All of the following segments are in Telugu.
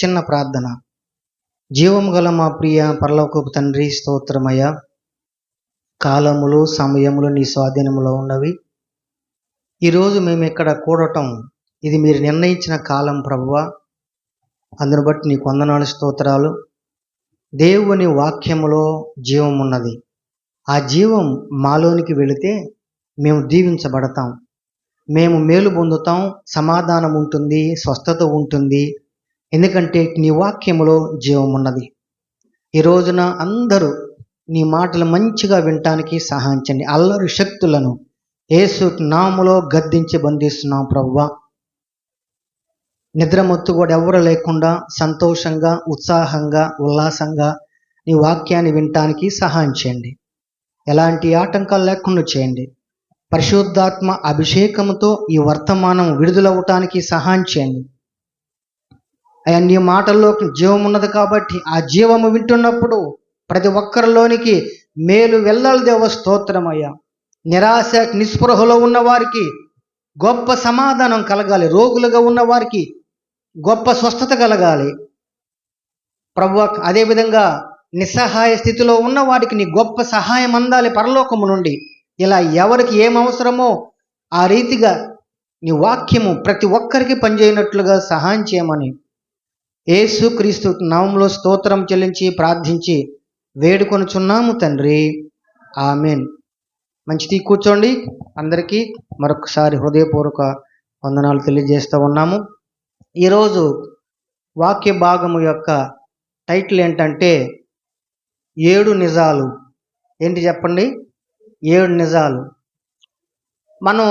చిన్న ప్రార్థన. జీవము గల మా ప్రియ పరలోకపు తండ్రి, స్తోత్రమయ్య. కాలములు సమయములు నీ స్వాధీనములో ఉన్నవి. ఈరోజు మేము ఇక్కడ కూడటం ఇది మీరు నిర్ణయించిన కాలం ప్రభువా. అందును బట్టి నీకు వందనాలు, స్తోత్రాలు. దేవుని వాక్యములో జీవం ఉన్నది. ఆ జీవం మాలోనికి వెళితే మేము దీవించబడతాం, మేము మేలు పొందుతాం, సమాధానం ఉంటుంది, స్వస్థత ఉంటుంది. ఎందుకంటే నీ వాక్యములో జీవం ఉన్నది. ఈ రోజున అందరూ నీ మాటలు మంచిగా వినటానికి సహాయించండి. అల్లరి శక్తులను యేసు నామములో గద్దించి బంధిస్తున్నాం ప్రభువా. నిద్రమత్తు కూడా ఎవరు లేకుండా సంతోషంగా, ఉత్సాహంగా, ఉల్లాసంగా నీ వాక్యాన్ని వినటానికి సహాయం చేయండి. ఎలాంటి ఆటంకాలు లేకుండా చేయండి. పరిశుద్ధాత్మ అభిషేకంతో ఈ వర్తమానం విడుదలవ్వటానికి సహాయం చేయండి. అయ్యా, నీ మాటల్లో జీవం ఉన్నది కాబట్టి ఆ జీవము వింటున్నప్పుడు ప్రతి ఒక్కరిలోనికి మేలు వెళ్ళాలి దేవ. స్తోత్రమయ్యా. నిరాశ నిస్పృహలో ఉన్న వారికి గొప్ప సమాధానం కలగాలి. రోగులుగా ఉన్న వారికి గొప్ప స్వస్థత కలగాలి ప్రభువా. అదేవిధంగా నిస్సహాయ స్థితిలో ఉన్న వారికి నీ గొప్ప సహాయం అందాలి పరలోకము నుండి. ఇలా ఎవరికి ఏం అవసరమో ఆ రీతిగా నీ వాక్యము ప్రతి ఒక్కరికి పనిచేయనట్లుగా సహాయం చేయమని యేసు క్రీస్తు నామములో స్తోత్రం చెల్లించి ప్రార్థించి వేడుకొనుచున్నాము తండ్రి. ఆమేన్. మంచిది, కూర్చోండి. అందరికీ మరొకసారి హృదయపూర్వక వందనాలు తెలియజేస్తూ ఉన్నాము. ఈరోజు వాక్య భాగము యొక్క టైటిల్ ఏంటంటే 7 నిజాలు. ఏంటి చెప్పండి? 7 నిజాలు. మనం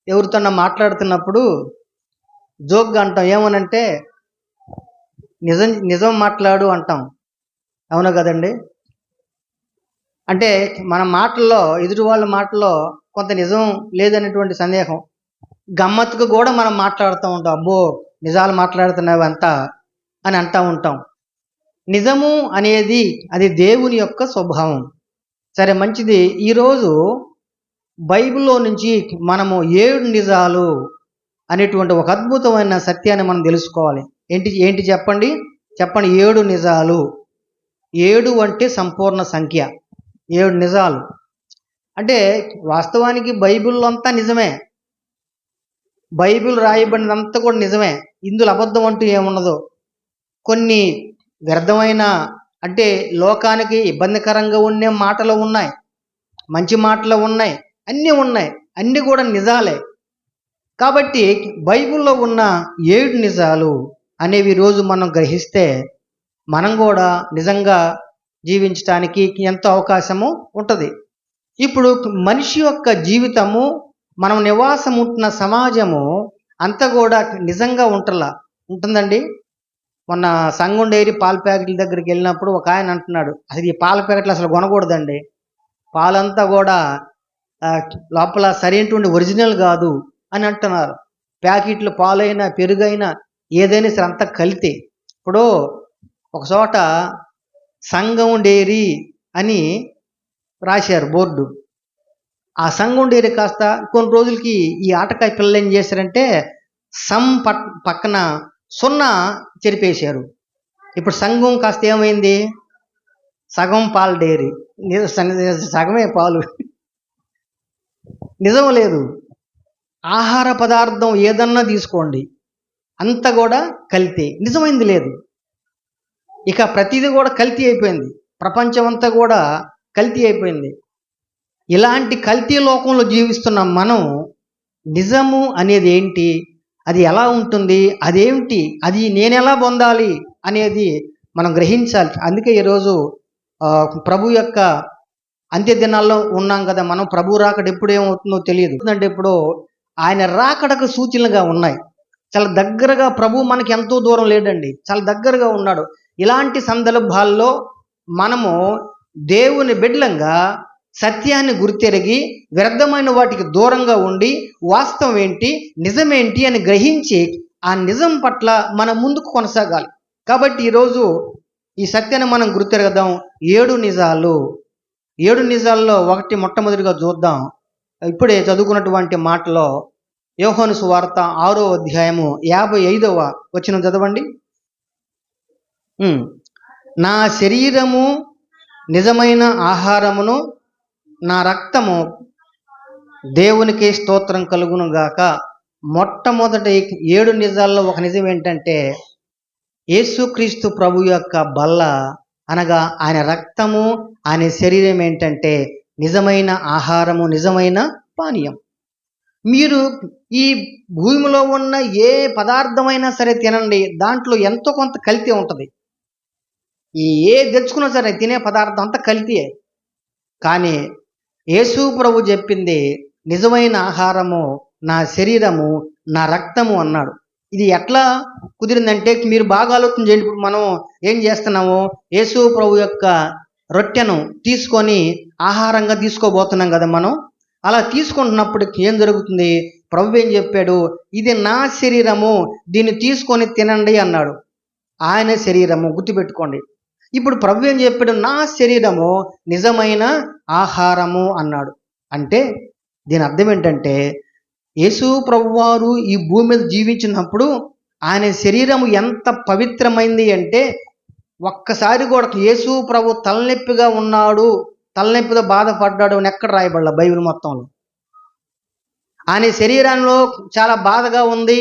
ఎవరితోన్నా మాట్లాడుతున్నప్పుడు జోక్గా అంటాం, ఏమనంటే నిజం మాట్లాడు అంటాం. అవును కదండి? అంటే మన మాటల్లో, ఎదుటి వాళ్ళ మాటల్లో కొంత నిజం లేదనేటువంటి సందేహం, గమ్మత్తుకు కూడా మనం మాట్లాడుతూ ఉంటాం. అబ్బో, నిజాలు మాట్లాడుతున్నావు అంతా అని అంటూ ఉంటాం. నిజము అనేది అది దేవుని యొక్క స్వభావం. సరే, మంచిది. ఈరోజు బైబిల్లో నుంచి మనము 7 నిజాలు అనేటువంటి ఒక అద్భుతమైన సత్యాన్ని మనం తెలుసుకోవాలి. ఏంటి చెప్పండి? 7 నిజాలు. 7 అంటే సంపూర్ణ సంఖ్య. 7 నిజాలు అంటే వాస్తవానికి బైబిల్లో అంతా నిజమే. బైబిల్ రాయబడినంతా కూడా నిజమే. ఇందులో అబద్ధం అంటూ ఏమున్నదో. కొన్ని వ్యర్థమైన, అంటే లోకానికి ఇబ్బందికరంగా ఉండే మాటలు ఉన్నాయి, మంచి మాటలు ఉన్నాయి, అన్నీ ఉన్నాయి. అన్నీ కూడా నిజాలే. కాబట్టి బైబిల్లో ఉన్న 7 నిజాలు అనేవి రోజు మనం గ్రహిస్తే మనం కూడా నిజంగా జీవించడానికి ఎంతో అవకాశము ఉంటుంది. ఇప్పుడు మనిషి యొక్క జీవితము, మనం నివాసం ఉంటున్న సమాజము అంతా కూడా నిజంగా ఉంటుందండి. మొన్న సంగం డైరీ పాల ప్యాకెట్ల దగ్గరికి వెళ్ళినప్పుడు ఒక ఆయన అంటున్నాడు, అసలు ఈ పాల ప్యాకెట్లు అసలు కొనకూడదండి, పాలంతా కూడా లోపల సరైనటువంటి ఒరిజినల్ కాదు అని అంటున్నారు. ప్యాకెట్లు పాలైనా పెరుగైనా ఏదైనా సరే అంతా కల్తీ. ఇప్పుడు ఒక చోట సంగం డైరీ అని రాశారు బోర్డు. ఆ సంగం డైరీ కాస్త కొన్ని రోజులకి ఈ ఆటకాయ పిల్లలు ఏం చేశారంటే పక్కన 0 చెరిపేశారు. ఇప్పుడు సంఘం కాస్త ఏమైంది? సగం పాల డైరీ. సగమే పాలు. నిజం లేదు. ఆహార పదార్థం ఏదన్నా తీసుకోండి, అంతా కూడా కల్తీ, నిజమైంది లేదు. ఇక ప్రతిదీ కూడా కల్తీ అయిపోయింది. ప్రపంచం అంతా కూడా కల్తీ అయిపోయింది. ఇలాంటి కల్తీ లోకంలో జీవిస్తున్నాం మనం. నిజము అనేది ఏంటి, అది ఎలా ఉంటుంది, అదేమిటి, అది నేను ఎలా పొందాలి అనేది మనం గ్రహించాలి. అందుకే ఈరోజు ప్రభు యొక్క అంత్య దినాల్లో ఉన్నాం కదా మనం. ప్రభు రాకడ ఎప్పుడు ఏమవుతుందో తెలియదు. అంటే ఇప్పుడు ఆయన రాకడకు సూచనలుగా ఉన్నాయి. చాలా దగ్గరగా, ప్రభు మనకి ఎంతో దూరం లేడండి, చాలా దగ్గరగా ఉన్నాడు. ఇలాంటి సందర్భాల్లో మనము దేవుని బిడ్డలంగా సత్యాన్ని గుర్తెరిగి వ్యర్థమైన వాటికి దూరంగా ఉండి వాస్తవం ఏంటి, నిజమేంటి అని గ్రహించి ఆ నిజం పట్ల మనం ముందుకు కొనసాగాలి. కాబట్టి ఈరోజు ఈ సత్యాన్ని మనం గుర్తెరగదాం. 7 నిజాలు. 7 నిజాల్లో మొట్టమొదటిగా చూద్దాం. ఇప్పుడే చదువుకున్నటువంటి మాటలో యోహాను సువార్త 6వ అధ్యాయము 55వ వచనం చదవండి. ఉమ్, నా శరీరము నిజమైన ఆహారమును, నా రక్తము దేవునికి స్తోత్రం కలుగును గాక. మొట్టమొదటి 7 నిజాల్లో ఒక నిజం ఏంటంటే యేసుక్రీస్తు ప్రభు యొక్క బల్ల అనగా ఆయన రక్తము, ఆయన శరీరం ఏంటంటే నిజమైన ఆహారము, నిజమైన పానీయం. మీరు ఈ భూమిలో ఉన్న ఏ పదార్థమైనా సరే తినండి, దాంట్లో ఎంతో కొంత కల్తీ ఉంటుంది. ఏ తెచ్చుకున్నా సరే తినే పదార్థం అంతా కల్తీయే. కానీ యేసు ప్రభు చెప్పింది నిజమైన ఆహారము నా శరీరము, నా రక్తము అన్నాడు. ఇది ఎట్లా కుదిరిందంటే మీరు బాగా ఆలోచన చేయండి. ఇప్పుడు మనం ఏం చేస్తున్నాము, యేసు ప్రభు యొక్క రొట్టెను తీసుకొని ఆహారంగా తీసుకోబోతున్నాం కదా. మనం అలా తీసుకుంటున్నప్పుడు ఏం జరుగుతుంది? ప్రభు ఏం చెప్పాడు? ఇది నా శరీరము, దీన్ని తీసుకొని తినండి అన్నాడు. ఆయన శరీరము, గుర్తుపెట్టుకోండి. ఇప్పుడు ప్రభు ఏం చెప్పాడు? నా శరీరము నిజమైన ఆహారము అన్నాడు. అంటే దీని అర్థం ఏంటంటే యేసు ప్రభువారు ఈ భూమి మీద జీవించినప్పుడు ఆయన శరీరము ఎంత పవిత్రమైంది అంటే ఒక్కసారి కూడా యేసు ప్రభు తలనొప్పిగా ఉన్నాడు, తలనొప్పితో బాధపడ్డాడు అని ఎక్కడ రాయబడలా బైబిల్ మొత్తంలో. ఆయన శరీరంలో చాలా బాధగా ఉంది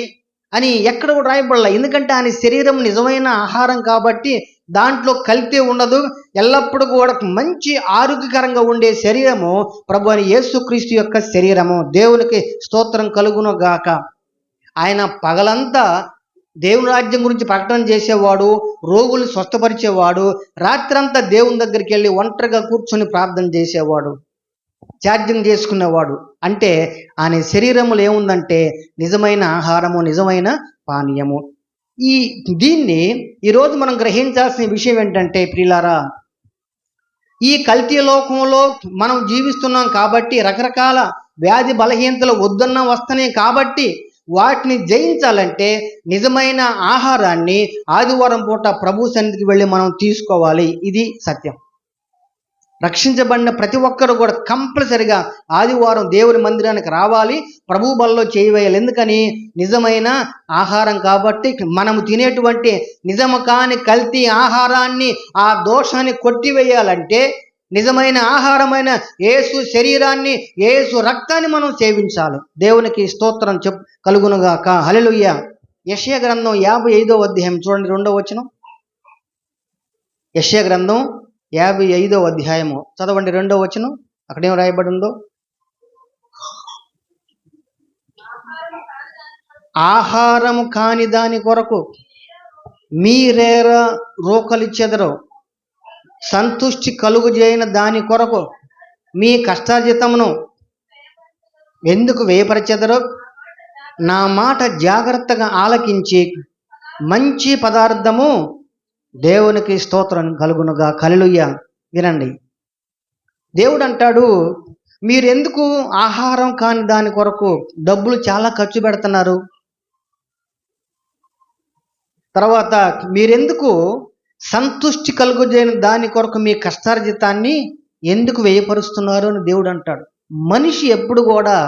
అని ఎక్కడ కూడా రాయబడలా. ఎందుకంటే ఆయన శరీరం నిజమైన ఆహారం కాబట్టి దాంట్లో కల్తీ ఉండదు. ఎల్లప్పుడూ కూడా మంచి ఆరోగ్యకరంగా ఉండే శరీరము ప్రభు అని యేసుక్రీస్తు యొక్క శరీరము. దేవునికి స్తోత్రం కలుగును గాక. ఆయన పగలంతా దేవుని రాజ్యం గురించి ప్రకటన చేసేవాడు, రోగులు స్వస్థపరిచేవాడు, రాత్రంతా దేవుని దగ్గరికి వెళ్ళి ఒంటరిగా కూర్చొని ప్రార్థన చేసేవాడు, త్యాజ్యం చేసుకునేవాడు. అంటే ఆయన శరీరములో ఏముందంటే నిజమైన ఆహారము, నిజమైన పానీయము. దీన్ని ఈరోజు మనం గ్రహించాల్సిన విషయం ఏంటంటే ప్రియులారా, ఈ కల్తీ లోకంలో మనం జీవిస్తున్నాం కాబట్టి రకరకాల వ్యాధి బలహీనతలు వద్దన్న వస్తున్నాయి కాబట్టి వాటిని జయించాలంటే నిజమైన ఆహారాన్ని ఆదివారం పూట ప్రభు సన్నిధికి వెళ్ళి మనం తీసుకోవాలి. ఇది సత్యం. రక్షించబడిన ప్రతి ఒక్కరు కూడా కంపల్సరిగా ఆదివారం దేవుని మందిరానికి రావాలి, ప్రభు బలలో చేయవేయాలి. ఎందుకని? నిజమైన ఆహారం కాబట్టి. మనము తినేటువంటి నిజము కాని కల్తీ ఆహారాన్ని, ఆ దోషాన్ని కొట్టివేయాలంటే నిజమైన ఆహారమైన యేసు శరీరాన్ని, యేసు రక్తాన్ని మనం సేవించాలి. దేవునికి స్తోత్రం కలుగునుగాక. హల్లెలూయా. యెషయా గ్రంథం 55వ అధ్యాయం చూడండి, 2వ వచనం. యెషయా గ్రంథం 55వ అధ్యాయము చదవండి, 2వ వచనం. అక్కడేం రాయబడి ఉందో? ఆహారము కాని దాని కొరకు మీరేర రోకలిచ్చెదరు, సంతుష్టి కలుగు చేయని దాని కొరకు మీ కష్టార్జితమును ఎందుకు వేయపరచెదరు? నా మాట జాగ్రత్తగా ఆలకించి మంచి పదార్థము దేవునికి స్తోత్రం కలుగునుగా. హల్లెలూయా. వినండి, దేవుడు అంటాడు, మీరెందుకు ఆహారం కాని దాని కొరకు డబ్బులు చాలా ఖర్చు పెడుతున్నారు? తర్వాత మీరెందుకు సంతుష్టి కలుగుజేయని దాని కొరకు మీ కష్టార్జితాన్ని ఎందుకు వ్యయపరుస్తున్నారు అని దేవుడు అంటాడు. మనిషి ఎప్పుడు కూడా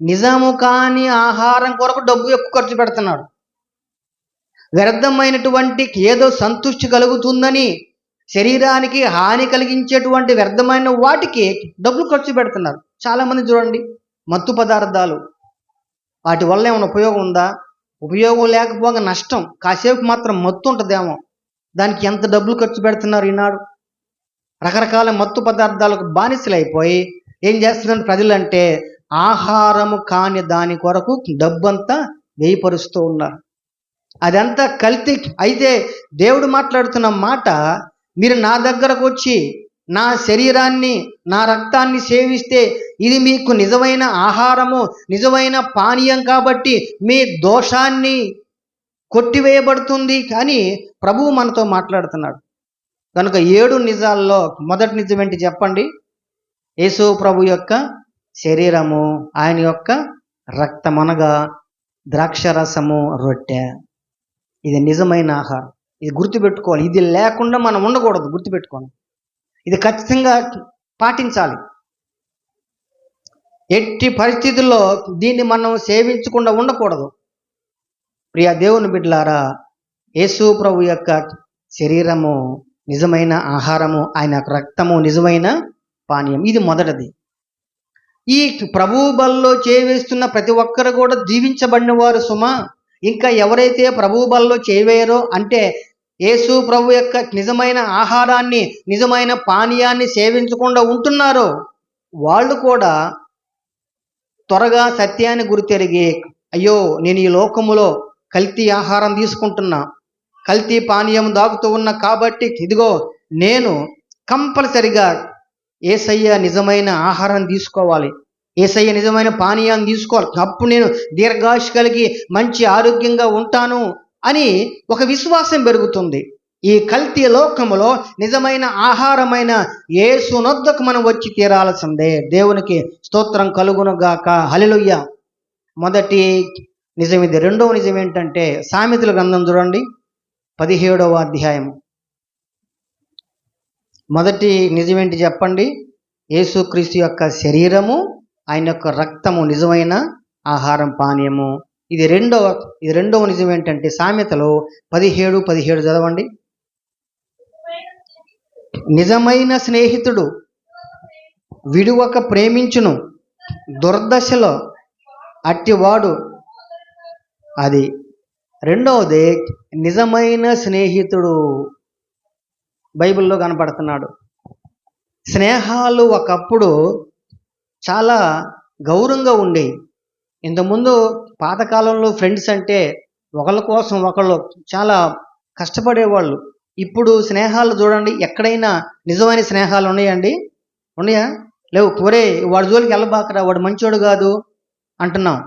నిజము కాని ఆహారం కొరకు డబ్బు ఎక్కువ ఖర్చు పెడుతున్నాడు. వ్యర్థమైనటువంటి ఏదో సంతృష్టి కలుగుతుందని శరీరానికి హాని కలిగించేటువంటి వ్యర్థమైన వాటికి డబ్బులు ఖర్చు పెడుతున్నారు. చాలామంది చూడండి, మత్తు పదార్థాలు, వాటి వల్ల ఏమైనా ఉపయోగం ఉందా? ఉపయోగం లేకపోగా నష్టం. కాసేపు మాత్రం మత్తు ఉంటుందేమో, దానికి ఎంత డబ్బులు ఖర్చు పెడుతున్నారు ఈనాడు. రకరకాల మత్తు పదార్థాలకు బానిసలైపోయి ఏం చేస్తున్నారు ప్రజలంటే ఆహారము కాని దాని కొరకు డబ్బంతా వ్యయపరుస్తూ ఉన్నారు. అదంతా కల్తీ. అయితే దేవుడు మాట్లాడుతున్న మాట, మీరు నా దగ్గరకు వచ్చి నా శరీరాన్ని, నా రక్తాన్ని సేవిస్తే ఇది మీకు నిజమైన ఆహారము, నిజమైన పానీయం కాబట్టి మీ దోషాన్ని కొట్టివేయబడుతుంది అని ప్రభువు మనతో మాట్లాడుతున్నాడు. కనుక 7 నిజాల్లో మొదటి నిజం ఏంటి చెప్పండి? యేసు ప్రభు యొక్క శరీరము, ఆయన యొక్క రక్తం అనగా ద్రాక్షరసము, రొట్టె. ఇది నిజమైన ఆహారం. ఇది గుర్తుపెట్టుకోవాలి. ఇది లేకుండా మనం ఉండకూడదు. గుర్తుపెట్టుకోండి, ఇది ఖచ్చితంగా పాటించాలి. ఎట్టి పరిస్థితుల్లో దీన్ని మనం సేవించకుండా ఉండకూడదు. ప్రియ దేవుని బిడ్డలారా, యేసు ప్రభు యొక్క శరీరము నిజమైన ఆహారము, ఆయన యొక్క రక్తము నిజమైన పానీయం. ఇది మొదటిది. ఈ ప్రభువు బల్లో చేవేస్తున్న ప్రతి ఒక్కరు కూడా దీవించబడిన వారు సుమా. ఇంకా ఎవరైతే ప్రభువు బల్లో చేయవేయరో, అంటే యేసు ప్రభు యొక్క నిజమైన ఆహారాన్ని, నిజమైన పానీయాన్ని సేవించకుండా ఉంటున్నారో, వాళ్ళు కూడా త్వరగా సత్యాన్ని గుర్తెరిగి, అయ్యో నేను ఈ లోకములో కల్తీ ఆహారం తీసుకుంటున్నా, కల్తీ పానీయం దాగుతూ ఉన్నా, కాబట్టి ఇదిగో నేను కంపల్సరిగా యేసయ్య నిజమైన ఆహారం తీసుకోవాలి, యేసయ్య నిజమైన పానీయాన్ని తీసుకోవాలి, అప్పుడు నేను దీర్ఘాయుష్ కలిగి మంచి ఆరోగ్యంగా ఉంటాను అని ఒక విశ్వాసం పెరుగుతుంది. ఈ కల్తీ లోకములో నిజమైన ఆహారమైన యేసునొద్దకు మనం వచ్చి తీరాల్సిందే. దేవునికి స్తోత్రం కలుగును గాక. హల్లెలూయా. మొదటి నిజం ఇది. రెండవ నిజం ఏంటంటే సామెతల గ్రంథం చూడండి, 17వ అధ్యాయం. మొదటి నిజం ఏంటి చెప్పండి? యేసుక్రీస్తు యొక్క శరీరము, ఆయన యొక్క రక్తము నిజమైన ఆహారం, పానీయము. ఇది రెండవ నిజం ఏంటంటే సామెతలు 17:17 చదవండి. నిజమైన స్నేహితుడు విడువక ప్రేమించును, దుర్దశలో అట్టివాడు. అది రెండవది, నిజమైన స్నేహితుడు బైబిల్లో కనపడుతున్నాడు. స్నేహాలు ఒకప్పుడు చాలా గౌరవంగా ఉండేవి. ఇంతకుముందు పాతకాలంలో ఫ్రెండ్స్ అంటే ఒకళ్ళ కోసం ఒకళ్ళు చాలా కష్టపడేవాళ్ళు. ఇప్పుడు స్నేహాలు చూడండి, ఎక్కడైనా నిజమైన స్నేహాలు ఉన్నాయండి? ఉన్నాయా? లేవు. ఒరే వాడి జోలికి వెళ్ళబాకరా, వాడు మంచోడు కాదు అంటున్నాం.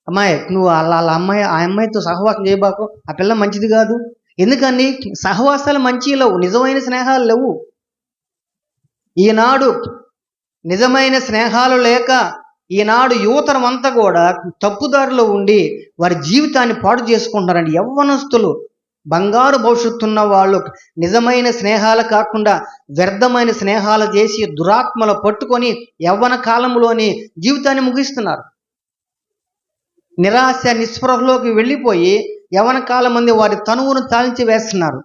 అమ్మాయి నువ్వు ఆ అమ్మాయితో సహవాసం చేయబాకు, ఆ పిల్ల మంచిది కాదు. ఎందుకని? సహవాసాలు మంచి లేవు, నిజమైన స్నేహాలు లేవు. ఈనాడు నిజమైన స్నేహాలు లేక ఈనాడు యువతరం అంతా కూడా తప్పుదారిలో ఉండి వారి జీవితాన్ని పాడు చేసుకుంటున్నారండి. యవ్వనస్తులు, బంగారు భవిష్యత్తున్న వాళ్ళు నిజమైన స్నేహాలు కాకుండా వ్యర్థమైన స్నేహాలు చేసి దురాత్మలు పట్టుకొని యవ్వన కాలంలోని జీవితాన్ని ముగిస్తున్నారు. నిరాశ నిస్పృహలోకి వెళ్ళిపోయి యవ్వన కాలం మంది వారి తనువును తాళించి వేస్తున్నారు.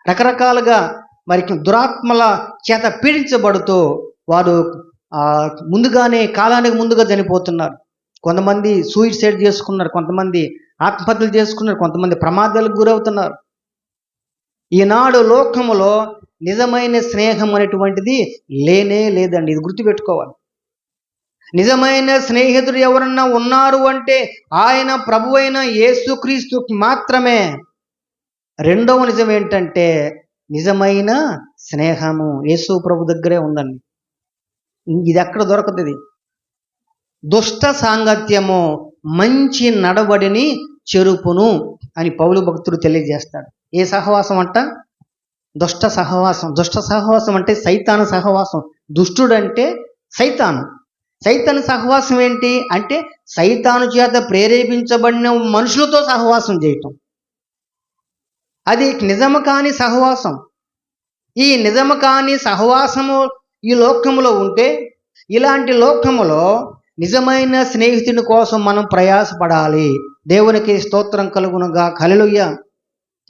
రకరకాలుగా మరి దురాత్మల చేత పీడించబడుతూ వారు ముందుగానే కాలానికి ముందుగా చనిపోతున్నారు. కొంతమంది సూసైడ్ చేసుకున్నారు, కొంతమంది ఆత్మహత్యలు చేసుకున్నారు, కొంతమంది ప్రమాదాలకు గురవుతున్నారు. ఈనాడు లోకములో నిజమైన స్నేహం అనేటువంటిది లేనే లేదండి. ఇది గుర్తుపెట్టుకోవాలి. నిజమైన స్నేహితుడు ఎవరన్నా ఉన్నారు అంటే ఆయన ప్రభువైన యేసుక్రీస్తు మాత్రమే. రెండవ నిజం ఏంటంటే నిజమైన స్నేహము యేసు ప్రభు దగ్గరే ఉందండి. ఇది ఎక్కడ దొరకదు. దుష్ట సాంగత్యము మంచి నడవడిని చెరుపును అని పౌలు భక్తుడు తెలియజేస్తాడు. ఏ సహవాసం అంట? దుష్ట సహవాసం. దుష్ట సహవాసం అంటే సైతాను సహవాసం. దుష్టుడంటే సైతాను. సైతాను సహవాసం ఏంటి అంటే సైతాను చేత ప్రేరేపించబడిన మనుషులతో సహవాసం చేయటం. అది నిజము కాని సహవాసం. ఈ నిజము కాని సహవాసము ఈ లోకములో ఉంటే, ఇలాంటి లోకములో నిజమైన స్నేహితుని కోసం మనం ప్రయాసపడాలి. దేవునికి స్తోత్రం కలుగునుగా. హల్లెలూయా.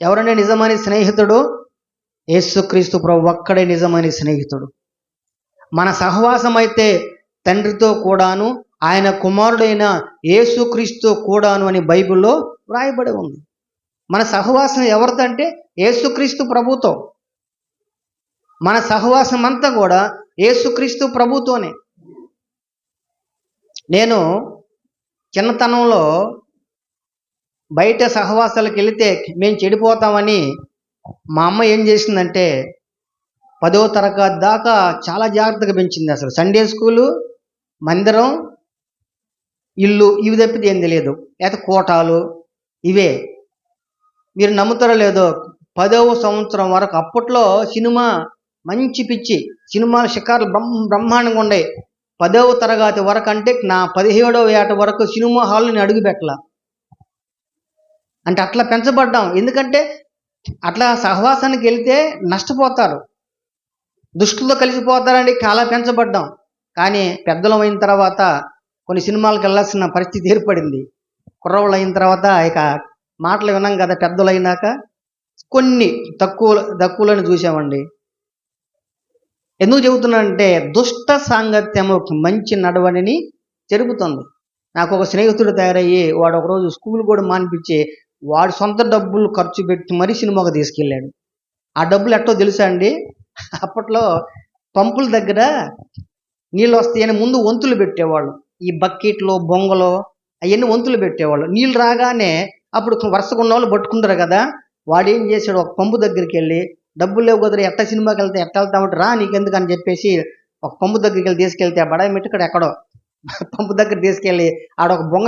ఎవరంటే నిజమైన స్నేహితుడు? యేసుక్రీస్తు ప్రభు ఒక్కడే నిజమైన స్నేహితుడు. మన సహవాసం అయితే తండ్రితో కూడాను, ఆయన కుమారుడైన యేసుక్రీస్తు కూడాను అని బైబిల్లో వ్రాయబడి ఉంది. మన సహవాసం ఎవరితో అంటే యేసుక్రీస్తు ప్రభుతో. మన సహవాసం అంతా కూడా యేసుక్రీస్తు ప్రభుతోనే. నేను చిన్నతనంలో బయట సహవాసాలకు వెళితే మేము చెడిపోతామని మా అమ్మ ఏం చేసిందంటే 10వ తరగతి దాకా చాలా జాగ్రత్తగా పెంచింది. అసలు సండే స్కూలు, మందిరం, ఇల్లు ఇవి తప్పితే ఏం తెలియదు. లేకపోతే కోటాలు ఇవే. మీరు నమ్ముతారో లేదో 10వ సంవత్సరం వరకు అప్పట్లో సినిమా మంచి పిచ్చి, సినిమాల షికార్లు బ్రహ్మాండంగా ఉండే. 10వ తరగతి వరకు అంటే నా 17వ ఏట వరకు సినిమా హాల్ని అడుగు పెట్టాల. అంటే అట్లా పెంచబడ్డాం. ఎందుకంటే అట్లా సహవాసానికి వెళ్తే నష్టపోతారు, దుష్టులతో కలిసిపోతారండి. అలా పెంచబడ్డాం. కానీ పెద్దలం అయిన తర్వాత కొన్ని సినిమాలకు వెళ్ళాల్సిన పరిస్థితి ఏర్పడింది. కుర్రవాళ్ళు అయిన తర్వాత ఇక మాటలు విన్నాం కదా పెద్దలు అయినాక. కొన్ని తక్కువలను చూసామండి. ఎందుకు చెబుతున్నానంటే దుష్ట సాంగత్యము మంచి నడవడిని జరుగుతుంది. నాకు ఒక స్నేహితుడు తయారయ్యి వాడు ఒకరోజు స్కూల్ కూడా మానిపించి వాడు సొంత డబ్బులు ఖర్చు పెట్టి మరీ సినిమాకు తీసుకెళ్ళాడు. ఆ డబ్బులు ఎట్టో తెలుసా అండి, అప్పట్లో పంపుల దగ్గర నీళ్ళు వస్తాయని ముందు వంతులు పెట్టేవాళ్ళు. ఈ బకెట్లో బొంగలో అవన్నీ వంతులు పెట్టేవాళ్ళు. నీళ్ళు రాగానే అప్పుడు వరుసగా ఉన్న వాళ్ళు పట్టుకుంటారు కదా, వాడు ఏం చేశాడు, ఒక పంపు దగ్గరికి వెళ్ళి డబ్బులు లేవు కుదర ఎట్ట సినిమాకి వెళ్తే ఎట్ట వెళ్తామంటే రా నీకెందుకు అని చెప్పేసి ఒక పంపు దగ్గరికి వెళ్ళి తీసుకెళ్తే ఆ బడాయి మెట్టుకడ ఎక్కడో పంపు దగ్గర తీసుకెళ్ళి ఆడ ఒక బొంగ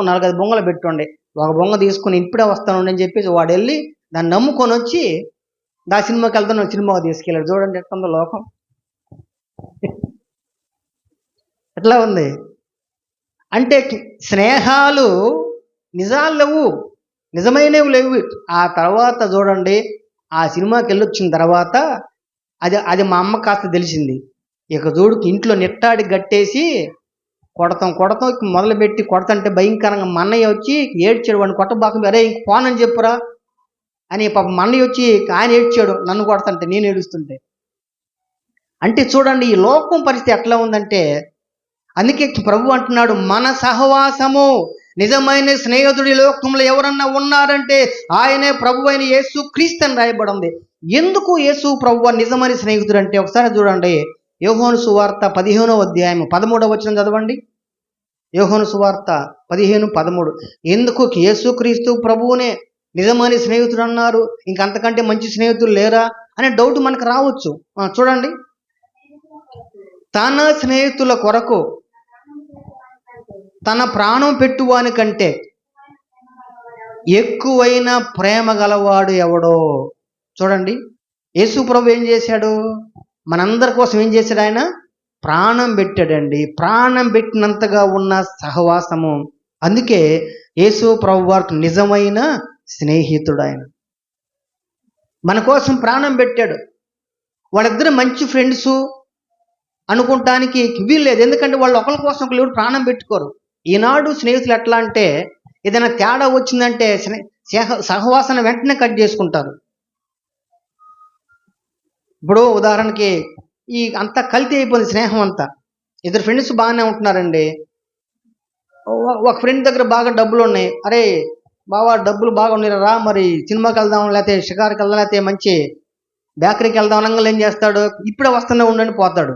4-5 బొంగలు పెట్టుండే, ఒక బొంగ తీసుకుని ఇప్పుడే వస్తాను అని చెప్పేసి వాడు వెళ్ళి దాన్ని నమ్ముకొని వచ్చి దా సినిమాకి వెళ్తాను సినిమాకి తీసుకెళ్ళాడు. చూడండి ఎట్టుందో లోకం. ఎట్లా ఉంది అంటే స్నేహాలు నిజాలు లేవు, నిజమైనవి లేవు. ఆ తర్వాత చూడండి ఆ సినిమాకి వెళ్ళొచ్చిన తర్వాత అది మా అమ్మ కాస్త తెలిసింది. ఇక చూడు ఇంట్లో నిట్టాడి గట్టేసి కొడతాం మొదలుపెట్టి కొడతంటే భయంకరంగా మా అన్నయ్య వచ్చి ఏడ్చాడు. వాడిని కొట్టబాక అరే పోనని చెప్పురా అని పాప మా అన్నయ్య వచ్చి ఆయన ఏడ్చాడు నన్ను కొడతంటే, నేను ఏడుస్తుంటే. అంటే చూడండి ఈ లోకం పరిస్థితి ఎట్లా ఉందంటే, అందుకే ప్రభు అంటున్నాడు మన సహవాసము నిజమైన స్నేహితుడి లోకంలో ఎవరన్నా ఉన్నారంటే ఆయనే ప్రభు అయిన యేసు క్రీస్తు అని రాయబడింది. ఎందుకు యేసు ప్రభు నిజమైన స్నేహితుడు అంటే ఒకసారి చూడండి యోహాను సువార్త 15వ అధ్యాయం 13వ వచనం చదవండి. యోహాను సువార్త 15:13. ఎందుకు యేసు క్రీస్తు ప్రభువునే నిజమైన స్నేహితుడు అన్నారు, ఇంకంతకంటే మంచి స్నేహితులు లేరా అనే డౌట్ మనకు రావచ్చు. చూడండి, తన స్నేహితుల కొరకు తన ప్రాణం పెట్టువాని కంటే ఎక్కువైన ప్రేమ గలవాడు ఎవడో. చూడండి యేసు ప్రభు ఏం చేశాడు, మనందరి కోసం ఏం చేశాడు, ఆయన ప్రాణం పెట్టాడండి. ప్రాణం పెట్టినంతగా ఉన్న సహవాసము. అందుకే యేసు ప్రభు వారికి నిజమైన స్నేహితుడు. ఆయన మన కోసం ప్రాణం పెట్టాడు. వాళ్ళిద్దరు మంచి ఫ్రెండ్స్ అనుకుంటానికి వీల్లేదు, ఎందుకంటే వాళ్ళు ఒకరి కోసం ఒకరు ప్రాణం పెట్టుకోరు. ఈనాడు స్నేహితులు ఎట్లా అంటే ఏదైనా తేడా వచ్చిందంటే సహవాసన వెంటనే కట్ చేసుకుంటారు. ఇప్పుడు ఉదాహరణకి ఈ అంతా కల్తీ అయిపోయింది స్నేహం అంతా. ఇద్దరు ఫ్రెండ్స్ బాగానే ఉంటున్నారండి, ఒక ఫ్రెండ్ దగ్గర బాగా డబ్బులు ఉన్నాయి, అరే బావా డబ్బులు బాగా ఉన్నాయి రా మరి సినిమాకి వెళ్దాం, లేకపోతే షికార్కి వెళ్దాం, లేకపోతే మంచి బేకరీకి వెళ్దాం అనగా ఏం చేస్తాడు, ఇప్పుడే వస్తూనే ఉండని పోతాడు.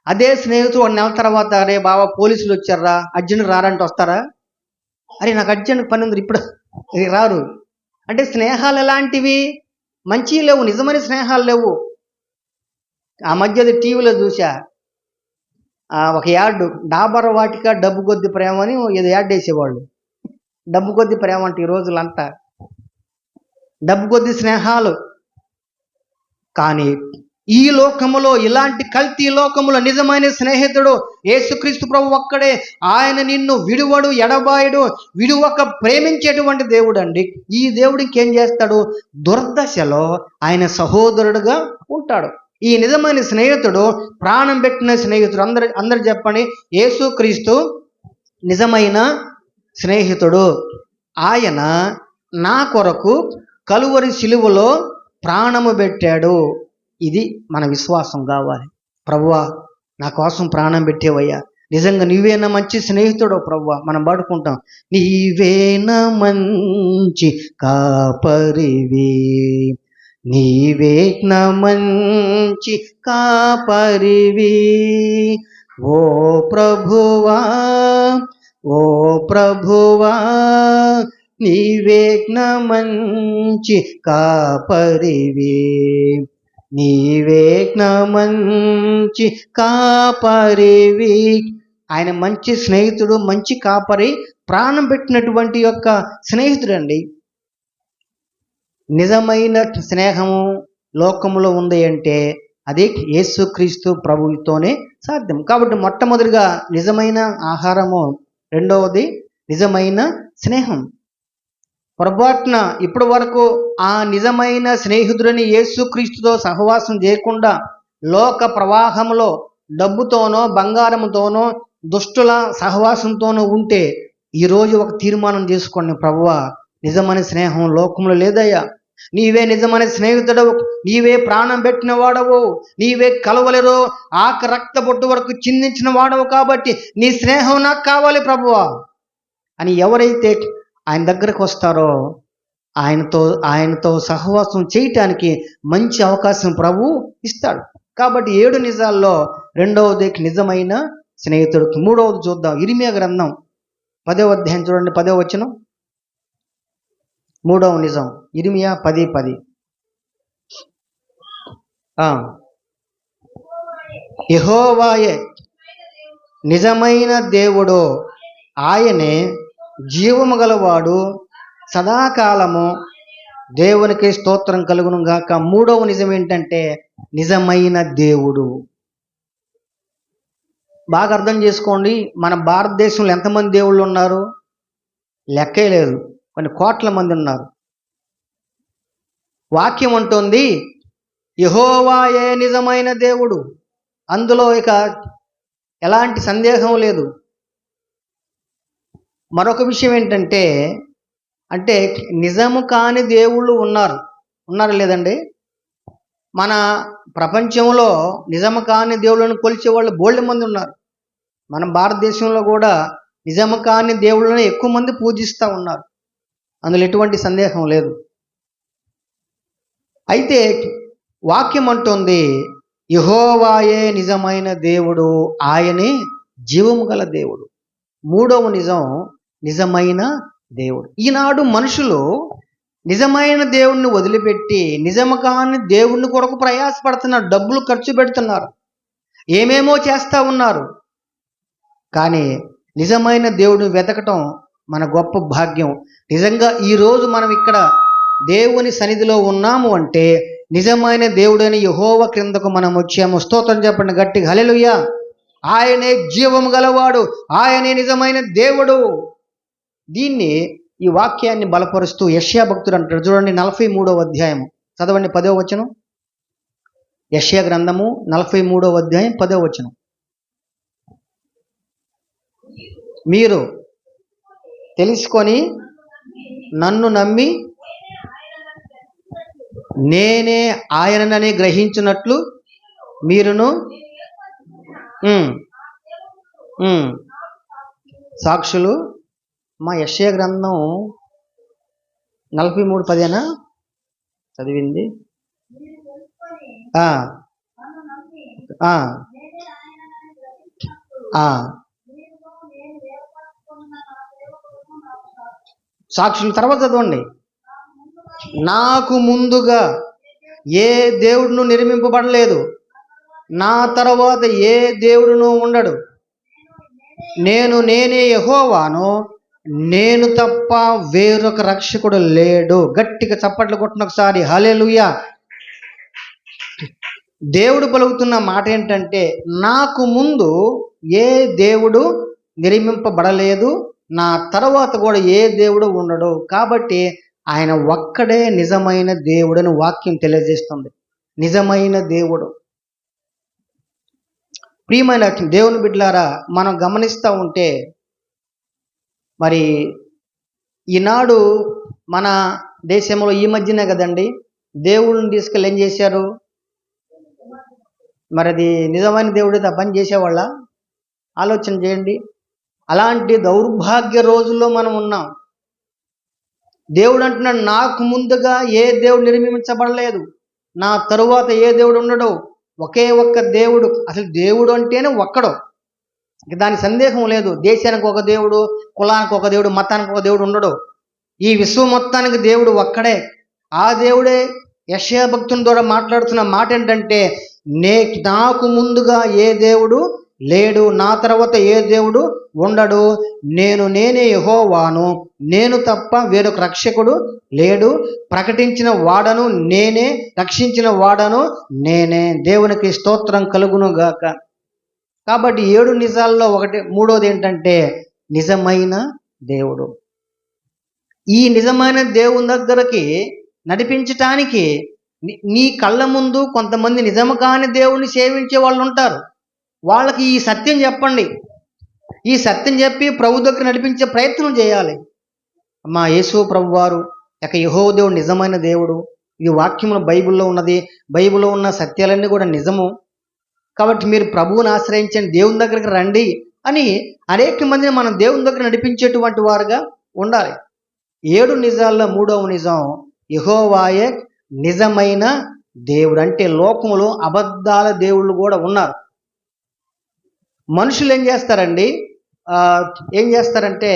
అదే స్నేహితుడు 1 నెల తర్వాత అరే బావా పోలీసులు వచ్చారా అర్జెంట్ రారంటే వస్తారా, అరే నాకు అర్జెంట్ పని ఉంది ఇప్పుడు రారు. అంటే స్నేహాలు ఎలాంటివి, మంచి లేవు, నిజమైన స్నేహాలు లేవు. ఆ మధ్య టీవీలో చూసా ఒక యాడ్, డాబర్ వాటిక డబ్బు కొద్ది ప్రేమ అని ఏదో యాడ్ వేసేవాళ్ళు. డబ్బు కొద్ది ప్రేమ అంటే ఈ రోజులంతా డబ్బు కొద్ది స్నేహాలు. కానీ ఈ లోకములో, ఇలాంటి కల్తీ లోకములో నిజమైన స్నేహితుడు యేసుక్రీస్తు ప్రభు ఒక్కడే. ఆయన నిన్ను విడువడు, ఎడబాయుడు, విడువక ప్రేమించేటువంటి దేవుడు అండి. ఈ దేవుడికి ఏం చేస్తాడు, దుర్దశలో ఆయన సహోదరుడుగా ఉంటాడు. ఈ నిజమైన స్నేహితుడు, ప్రాణం పెట్టిన స్నేహితుడు. అందరు చెప్పండి, యేసుక్రీస్తు నిజమైన స్నేహితుడు. ఆయన నా కొరకు కలువరి సిలువలో ప్రాణము పెట్టాడు. ఇది మన విశ్వాసం కావాలి. ప్రభువా నా కోసం ప్రాణం పెట్టేవయ్యా, నిజంగా నీవేనా మంచి స్నేహితుడు ప్రభువా. మనం పాడుకుంటాం, నీవేనా మంచి కాపరివి, నీవేనా మంచి కాపరివి, ఓ ప్రభువా ఓ ప్రభువా నీవేనా మంచి కాపరివి, నీవేనా మంచి కాపరివి. ఆయన మంచి స్నేహితుడు, మంచి కాపరి, ప్రాణం పెట్టినటువంటి యొక్క స్నేహితుడు అండి. నిజమైన స్నేహము లోకములో ఉంది అంటే అది యేసుక్రీస్తు ప్రభువుతోనే సాధ్యం. కాబట్టి మొట్టమొదటిగా నిజమైన ఆహారము, రెండవది నిజమైన స్నేహం. పొరపాటున ఇప్పటి వరకు ఆ నిజమైన స్నేహితుడిని యేసుక్రీస్తుతో సహవాసం చేయకుండా లోక ప్రవాహంలో డబ్బుతోనో బంగారంతోనో దుష్టుల సహవాసంతోనో ఉంటే ఈరోజు ఒక తీర్మానం చేసుకోండి, ప్రభువా నిజమైన స్నేహం లోకంలో లేదయ్యా, నీవే నిజమైన స్నేహితుడవు, నీవే ప్రాణం పెట్టిన వాడవు, నీవే కలవలిరో రక్త బొట్టు వరకు చిందించిన వాడవు, కాబట్టి నీ స్నేహం నాకు కావాలి ప్రభువా అని ఎవరైతే ఆయన దగ్గరకు వస్తారో ఆయనతో సహవాసం చేయటానికి మంచి అవకాశం ప్రభు ఇస్తాడు. కాబట్టి 7 నిజాల్లో రెండవది నిజమైన స్నేహితుడు. మూడవది చూద్దాం. ఇర్మీయా గ్రంథం 10వ అధ్యాయం చూడండి, 10వ వచనం. మూడవ నిజం ఇర్మీయా 10:10. యెహోవాయే నిజమైన దేవుడు, ఆయనే జీవము గలవాడు, సదాకాలము దేవునికి స్తోత్రం కలుగును గాక. మూడవ నిజం ఏంటంటే నిజమైన దేవుడు. బాగా అర్థం చేసుకోండి. మన భారతదేశంలో ఎంతమంది దేవుళ్ళు ఉన్నారు? లెక్కే లేదు, కొన్ని కోట్ల మంది ఉన్నారు. వాక్యం అంటోంది యెహోవాయే నిజమైన దేవుడు. అందులో ఇక ఎలాంటి సందేహం లేదు. మరొక విషయం ఏంటంటే నిజము కాని దేవుళ్ళు ఉన్నారు లేదండి? మన ప్రపంచంలో నిజము కాని దేవుళ్ళను కొలిచే వాళ్ళు బోల్డ్ మంది ఉన్నారు. మన భారతదేశంలో కూడా నిజము కాని దేవుళ్ళను ఎక్కువ మంది పూజిస్తూ ఉన్నారు. అందులో ఎటువంటి సందేహం లేదు. అయితే వాక్యం అంటోంది యెహోవాయే నిజమైన దేవుడు, ఆయనే జీవము గల దేవుడు. మూడవ నిజం నిజమైన దేవుడు. ఈనాడు మనుషులు నిజమైన దేవుణ్ణి వదిలిపెట్టి నిజము కాని దేవుణ్ణి కొరకు ప్రయాసపడుతున్నారు, డబ్బులు ఖర్చు పెడుతున్నారు, ఏమేమో చేస్తూ ఉన్నారు. కానీ నిజమైన దేవుడిని వెతకటం మన గొప్ప భాగ్యం. నిజంగా ఈరోజు మనం ఇక్కడ దేవుని సన్నిధిలో ఉన్నాము అంటే నిజమైన దేవుడైన యెహోవా క్రిందకు మనం వచ్చాము. స్తోత్రం చెప్పండి గట్టిగా, హల్లెలూయా. ఆయనే జీవము గలవాడు, ఆయనే నిజమైన దేవుడు. దీన్ని ఈ వాక్యాన్ని బలపరుస్తూ యెషయా భక్తుడు అంటాడు. చూడండి 43వ అధ్యాయము చదవండి, 10వ వచనం. యెషయా గ్రంథము 43వ అధ్యాయం 10వ వచనం. మీరు తెలుసుకొని నన్ను నమ్మి నేనే ఆయననని గ్రహించినట్లు మీరును సాక్షులు. మా యెషయా గ్రంథం 43:10 చదివింది. సాక్షుల తర్వాత చదవండి. నాకు ముందుగా ఏ దేవుడును నిర్మింపబడలేదు, నా తర్వాత ఏ దేవుడును ఉండడు. నేనే యెహోవాను, నేను తప్ప వేరొక రక్షకుడు లేడు. గట్టిగా చప్పట్లు కొట్టిన ఒకసారి, హల్లెలూయా. దేవుడు పలుకుతున్న మాట ఏంటంటే నాకు ముందు ఏ దేవుడు నిర్మింపబడలేదు, నా తర్వాత కూడా ఏ దేవుడు ఉండడు. కాబట్టి ఆయన ఒక్కడే నిజమైన దేవుడని వాక్యం తెలియజేస్తుంది. నిజమైన దేవుడు. ప్రియమైన దేవుని బిడ్డలారా, మనం గమనిస్తూ ఉంటే మరి ఈనాడు మన దేశంలో ఈ మధ్యనే కదండి దేవుడిని తీసుకెళ్ళి ఏం చేశారు? మరి అది నిజమైన దేవుడితో పని చేసేవాళ్ళ? ఆలోచన చేయండి. అలాంటి దౌర్భాగ్య రోజుల్లో మనం ఉన్నాం. దేవుడు అంటున్నాడు నాకు ముందుగా ఏ దేవుడు నిర్మించబడలేదు, నా తరువాత ఏ దేవుడు ఉండడు. ఒకే ఒక్క దేవుడు. అసలు దేవుడు అంటేనే ఒక్కడు, దాని సందేహం లేదు. దేశానికి ఒక దేవుడు, కులానికి ఒక దేవుడు, మతానికి ఒక దేవుడు ఉండడు. ఈ విశ్వం మొత్తానికి దేవుడు ఒక్కడే. ఆ దేవుడే యెషయా భక్తుని ద్వారా మాట్లాడుతున్న మాట ఏంటంటే నాకు ముందుగా ఏ దేవుడు లేడు, నా తర్వాత ఏ దేవుడు ఉండడు. నేనే యెహోవాను, నేను తప్ప వేరొక రక్షకుడు లేడు. ప్రకటించిన వాడను నేనే, రక్షించిన వాడను నేనే. దేవునికి స్తోత్రం కలుగును గాక. కాబట్టి 7 నిజాల్లో మూడోది ఏంటంటే నిజమైన దేవుడు. ఈ నిజమైన దేవుని దగ్గరికి నడిపించటానికి నీ కళ్ళ ముందు కొంతమంది నిజము కాని దేవుణ్ణి సేవించే వాళ్ళు ఉంటారు. వాళ్ళకి ఈ సత్యం చెప్పండి. ఈ సత్యం చెప్పి ప్రభు దగ్గర నడిపించే ప్రయత్నం చేయాలి. అమ్మా యేసు ప్రభు వారు యెహోవా దేవుడు నిజమైన దేవుడు, ఇది వాక్యంలో బైబిల్లో ఉన్నది. బైబిల్లో ఉన్న సత్యాలన్నీ కూడా నిజము. కాబట్టి మీరు ప్రభువుని ఆశ్రయించండి, దేవుని దగ్గరికి రండి అని అనేక మందిని మనం దేవుని దగ్గర నడిపించేటువంటి వారుగా ఉండాలి. 7 నిజాల్లో 3వ నిజం, యెహోవాయే నిజమైన దేవుడు. అంటే లోకములో అబద్ధాల దేవుళ్ళు కూడా ఉన్నారు. మనుషులు ఏం చేస్తారంటే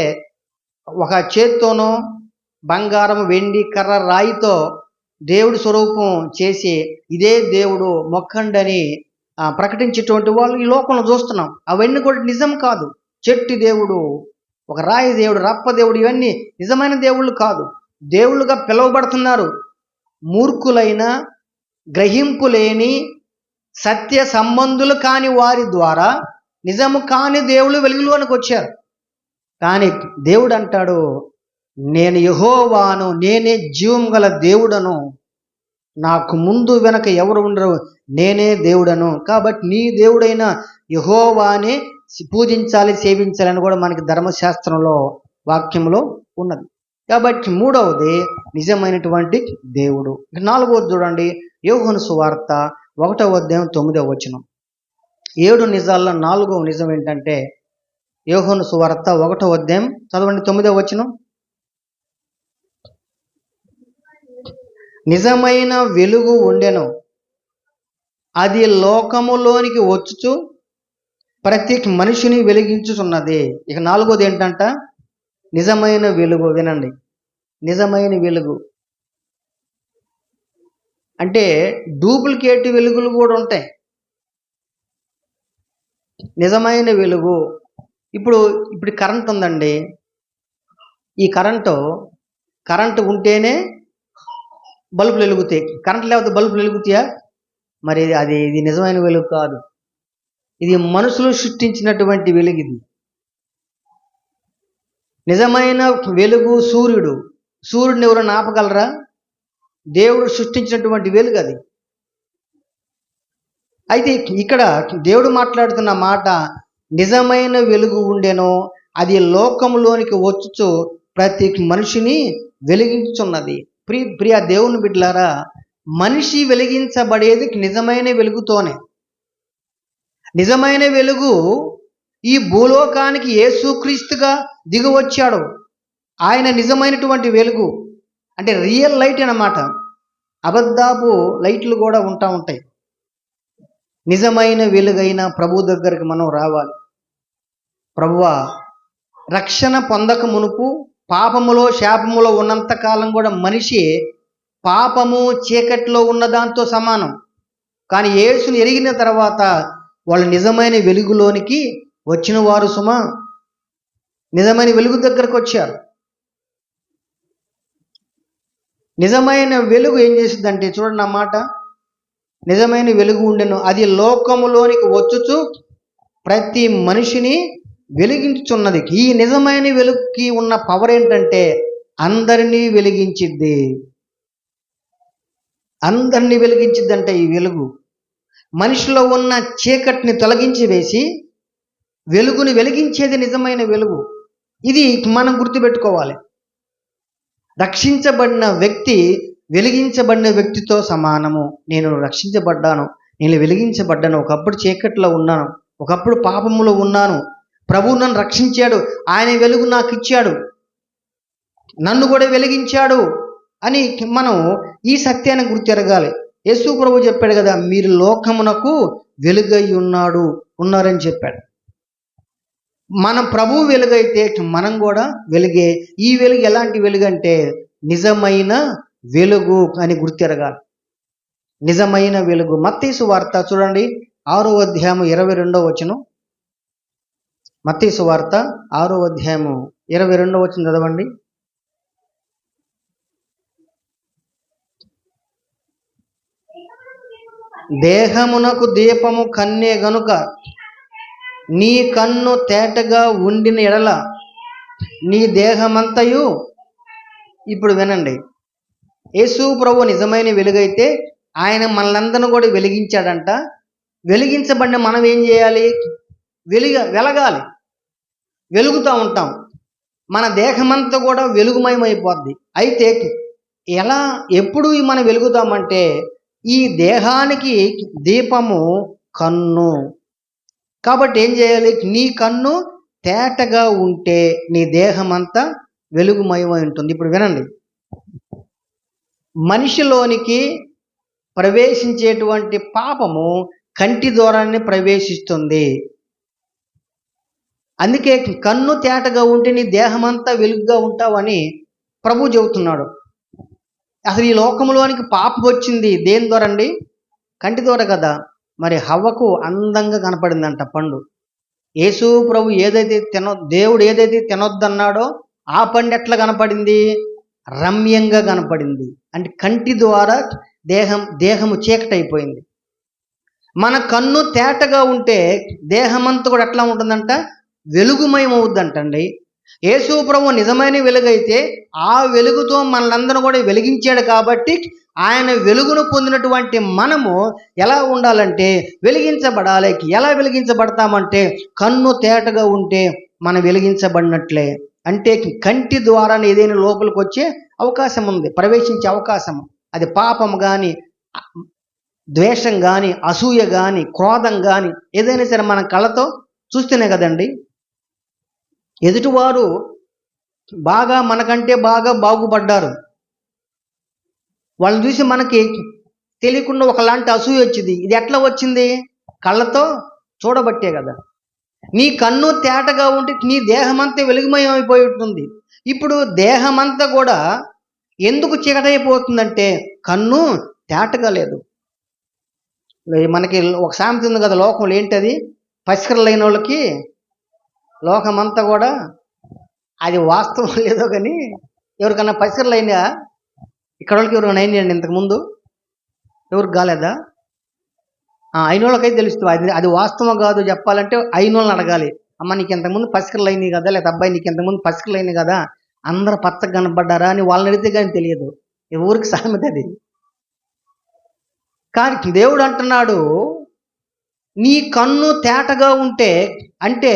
ఒక చేత్తోనో బంగారం, వెండి, కర్ర, రాయితో దేవుడి స్వరూపం చేసి ఇదే దేవుడు మొక్కండి అని ప్రకటించేటువంటి వాళ్ళు ఈ లోకంలో చూస్తున్నాం. అవన్నీ కూడా నిజం కాదు. చెట్టు దేవుడు, ఒక రాయి దేవుడు, రప్ప దేవుడు, ఇవన్నీ నిజమైన దేవుళ్ళు కాదు. దేవుళ్ళుగా పిలువబడుతున్నారు. మూర్ఖులైన, గ్రహింపు లేని, సత్య సంబంధులు కాని వారి ద్వారా నిజము కాని దేవుళ్ళు వెలుగులోనికి వచ్చారు. కానీ దేవుడు అంటాడు, నేను యెహోవాను, నేనే జీవం గల దేవుడను, నాకు ముందు వెనక ఎవరు ఉండరు, నేనే దేవుడను. కాబట్టి నీ దేవుడైన యెహోవానే పూజించాలి, సేవించాలని కూడా మనకి ధర్మశాస్త్రంలో వాక్యంలో ఉన్నది. కాబట్టి 3వది నిజమైనటువంటి దేవుడు. 4వది చూడండి, యోహాను సువార్త 1వ అధ్యాయం 9వ వచనం. 7 నిజాల్లో 4వ నిజం ఏంటంటే యోహాను సువార్త 1వ అధ్యాయం చదవండి, 9వ వచనం. నిజమైన వెలుగు ఉండెను, అది లోకములోనికి వచ్చుచు ప్రతి మనిషిని వెలిగించుచున్నది. ఇక 4వది ఏంటంట, నిజమైన వెలుగు. వినండి, నిజమైన వెలుగు అంటే డూప్లికేట్ వెలుగులు కూడా ఉంటాయి. నిజమైన వెలుగు. ఇప్పుడు కరెంట్ ఉందండి. ఈ కరెంటు ఉంటేనే బల్బులు వెలుగుతాయి. కరెంట్ లేకపోతే బల్బులు వెలుగుతాయా? మరి ఇది నిజమైన వెలుగు కాదు. ఇది మనుషులు సృష్టించినటువంటి వెలుగు. ఇది నిజమైన వెలుగు సూర్యుడిని ఎవరైనా ఆపగలరా? దేవుడు సృష్టించినటువంటి వెలుగు అది. అయితే ఇక్కడ దేవుడు మాట్లాడుతున్న మాట, నిజమైన వెలుగు ఉండెను, అది లోకంలోనికి వచ్చుచు ప్రతి మనిషిని వెలిగించుచున్నది. ప్రియ దేవుని బిడ్డలారా, మనిషి వెలిగించబడేది నిజమైన వెలుగుతోనే. నిజమైన వెలుగు ఈ భూలోకానికి యేసుక్రీస్తుగా దిగివచ్చాడు. ఆయన నిజమైనటువంటి వెలుగు, అంటే రియల్ లైట్ అన్నమాట. అబద్ధాపు లైట్లు కూడా ఉంటాయి. నిజమైన వెలుగైన ప్రభు దగ్గరికి మనం రావాలి. ప్రభువా, రక్షణ పొందక మునుపు పాపములో శాపములో ఉన్నంత కాలం కూడా మనిషి పాపము చీకట్లో ఉన్న దాంతో సమానం. కానీ యేసుని ఎరిగిన తర్వాత వాళ్ళు నిజమైన వెలుగులోనికి వచ్చిన వారు సుమా. నిజమైన వెలుగు దగ్గరకు వచ్చారు. నిజమైన వెలుగు ఏం చేసిందంటే చూడండి ఆ మాట, నిజమైన వెలుగు ఉండెను, అది లోకములోనికి వచ్చుచు ప్రతి మనిషిని వెలిగించుచున్నది. ఈ నిజమైన వెలుగుకి ఉన్న పవర్ ఏంటంటే అందరినీ వెలిగించిద్ది. అందరినీ వెలిగించిద్దంటే ఈ వెలుగు మనిషిలో ఉన్న చీకటిని తొలగించి వేసి వెలుగుని వెలిగించేది నిజమైన వెలుగు. ఇది మనం గుర్తుపెట్టుకోవాలి. రక్షించబడిన వ్యక్తి వెలిగించబడిన వ్యక్తితో సమానము. నేను రక్షించబడ్డాను, నేను వెలిగించబడ్డాను. ఒకప్పుడు చీకట్లో ఉన్నాను, ఒకప్పుడు పాపములో ఉన్నాను, ప్రభువు నన్ను రక్షించాడు, ఆయన వెలుగు నాకు ఇచ్చాడు, నన్ను కూడా వెలిగించాడు అని మనం ఈ సత్యాన్ని గుర్తెరగాలి. యేసు ప్రభు చెప్పాడు కదా, మీరు లోకమునకు వెలుగై ఉన్నారని చెప్పాడు. మన ప్రభువు వెలుగైతే మనం కూడా వెలుగే. ఈ వెలుగు ఎలాంటి వెలుగు అంటే నిజమైన వెలుగు అని గుర్తెరగాలి. నిజమైన వెలుగు. మత్తయి సువార్త చూడండి 6వ అధ్యాయం 22వ వచనం. మత్తయి సువార్త 6వ అధ్యాయం 22వ వచనం చదవండి. దేహమునకు దీపము కన్నే గనుక నీ కన్ను తేటగా ఉండిన ఎడల నీ దేహమంతయు. ఇప్పుడు వినండి, యేసు ప్రభు నిజమైన వెలుగైతే ఆయన మనలందరినీ కూడా వెలిగించాడంట. వెలిగించబడిన మనం ఏం చేయాలి? వెలగాలి. వెలుగుతూ ఉంటాం. మన దేహమంతా కూడా వెలుగుమయమైపోద్ది. అయితే ఎలా ఎప్పుడు మనం వెలుగుతామంటే ఈ దేహానికి దీపము కన్ను. కాబట్టి ఏం చేయాలి? నీ కన్ను తేటగా ఉంటే నీ దేహం అంతా వెలుగుమయమై ఉంటుంది. ఇప్పుడు వినండి, మనిషిలోనికి ప్రవేశించేటువంటి పాపము కంటి ద్వారానే ప్రవేశిస్తుంది. అందుకే కన్ను తేటగా ఉంటే నీ దేహమంతా వెలుగుగా ఉంటావని ప్రభు చెబుతున్నాడు. అసలు ఈ లోకంలోనికి పాపం వచ్చింది దేని ద్వారా అండి? కంటి ద్వారా కదా. మరి హవ్వకు అందంగా కనపడిందంట పండు. యేసు ప్రభు దేవుడు ఏదైతే తినొద్దన్నాడో ఆ పండు ఎట్లా కనపడింది? రమ్యంగా కనపడింది. అంటే కంటి ద్వారా దేహము చీకటైపోయింది. మన కన్ను తేటగా ఉంటే దేహమంతా కూడా ఎట్లా ఉంటుందంట? వెలుగుమయం అవుద్దంటండి. యేసు ప్రభు నిజమైన వెలుగైతే ఆ వెలుగుతో మనలందరూ కూడా వెలిగించాడు. కాబట్టి ఆయన వెలుగును పొందినటువంటి మనము ఎలా ఉండాలంటే వెలిగించబడాలి. ఎలా వెలిగించబడతామంటే కన్ను తేటగా ఉంటే మనం వెలిగించబడినట్లే. అంటే కంటి ద్వారా ఏదైనా లోపలికి వచ్చే అవకాశం ఉంది, ప్రవేశించే అవకాశం. అది పాపం కానీ, ద్వేషం కానీ, అసూయ కానీ, క్రోధం కానీ ఏదైనా సరే మనం కళ్ళతో చూస్తేనే కదండి. ఎదుటివారు మనకంటే బాగా బాగుపడ్డారు, వాళ్ళని చూసి మనకి తెలియకుండా ఒకలాంటి అసూయ వచ్చింది. ఇది ఎట్లా వచ్చింది? కళ్ళతో చూడబట్టే కదా. నీ కన్ను తేటగా ఉంటే నీ దేహమంతా వెలుగుమయం అయిపోయి ఉంటుంది. ఇప్పుడు దేహమంతా కూడా ఎందుకు చీకటైపోతుందంటే కన్ను తేటగా లేదు. మనకి ఒక సామెత ఉంది కదా, లోకంలో ఏంటది? పసికర లేని వాళ్ళకి లోకమంతా కూడా, అది వాస్తవం లేదో కానీ ఎవరికన్నా పసికరలు అయినా, ఇక్కడ వాళ్ళకి ఎవరికైనా అయినాయండి ఇంతకుముందు? ఎవరికి కాలేదా? అయిన వాళ్ళకైతే తెలుస్తుంది. అది వాస్తవం కాదు చెప్పాలంటే అయిన వాళ్ళని అడగాలి. అమ్మ నీకు ఇంతకుముందు పసికరలు అయినాయి కదా, లేదా అబ్బాయి నీకు ఇంతకుముందు పసికరలు అయినాయి కదా, అందరూ పచ్చగా కనపడ్డారా అని వాళ్ళని అడిగితే కానీ తెలియదు. ఊరికి సామెత అది. కానీ దేవుడు అంటున్నాడు, నీ కన్ను తేటగా ఉంటే, అంటే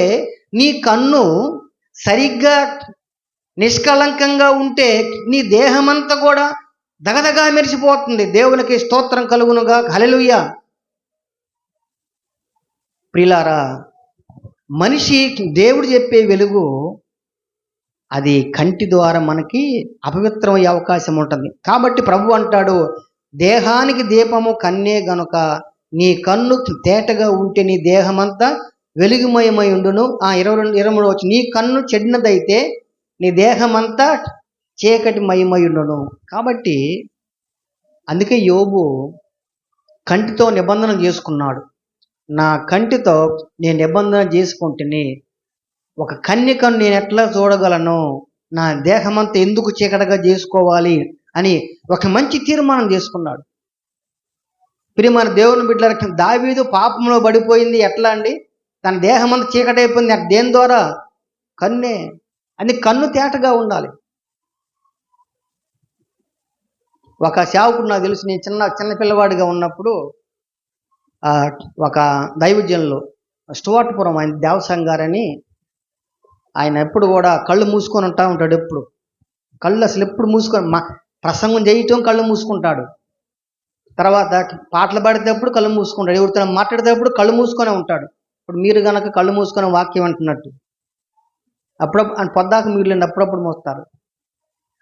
నీ కన్ను సరిగ్గా నిష్కళంకంగా ఉంటే నీ దేహమంతా కూడా దగదగా మెరిసిపోతుంది. దేవునికి స్తోత్రం కలుగునుగా. హల్లెలూయా. ప్రియులారా, మనిషి దేవుడు చెప్పే వెలుగు అది కంటి ద్వారా మనకి అపవిత్రమయ్యే అవకాశం ఉంటుంది. కాబట్టి ప్రభు అంటాడు, దేహానికి దీపము కన్నే గనుక నీ కన్ను తేటగా ఉంటే నీ దేహమంతా వెలుగుమయమై ఉండును. 23 వచ్చి నీ కన్ను చెడినదైతే నీ దేహమంతా చీకటి మయమై ఉండును. కాబట్టి అందుకే యోబు కంటితో నిబంధన చేసుకున్నాడు. నా కంటితో నేను నిబంధన చేసుకుంటుని ఒక కన్యకను నేను ఎట్లా చూడగలను, నా దేహమంతా ఎందుకు చీకటిగా చేసుకోవాలి అని ఒక మంచి తీర్మానం చేసుకున్నాడు. ప్రియమైన దేవుని బిడ్డలకి, దావీదు పాపంలో పడిపోయింది ఎట్లా అండి? తన దేహమంతా చీకటైపోయింది. దేని ద్వారా? కన్నే. అది కన్ను తేటగా ఉండాలి. ఒక సేవకుడు నాకు తెలుసు, నేను చిన్న పిల్లవాడిగా ఉన్నప్పుడు ఒక దైవజనులు స్టువర్ట్పురం ఆయన దేవసాంగ్ గారని, ఆయన ఎప్పుడు కూడా కళ్ళు మూసుకొని ఉంటాడు. ఎప్పుడు కళ్ళు అసలు ఎప్పుడు మూసుకొని ప్రసంగం చేయటం కళ్ళు మూసుకుంటాడు. తర్వాత పాటలు పాడేటప్పుడు కళ్ళు మూసుకుంటాడు. ఎవరితో మాట్లాడేటప్పుడు కళ్ళు మూసుకొనే ఉంటాడు. ఇప్పుడు మీరు కనుక కళ్ళు మూసుకొని వాక్యం అంటున్నట్టు అప్పుడప్పుడు పొద్దాక మీరు అప్పుడప్పుడు మోస్తారు.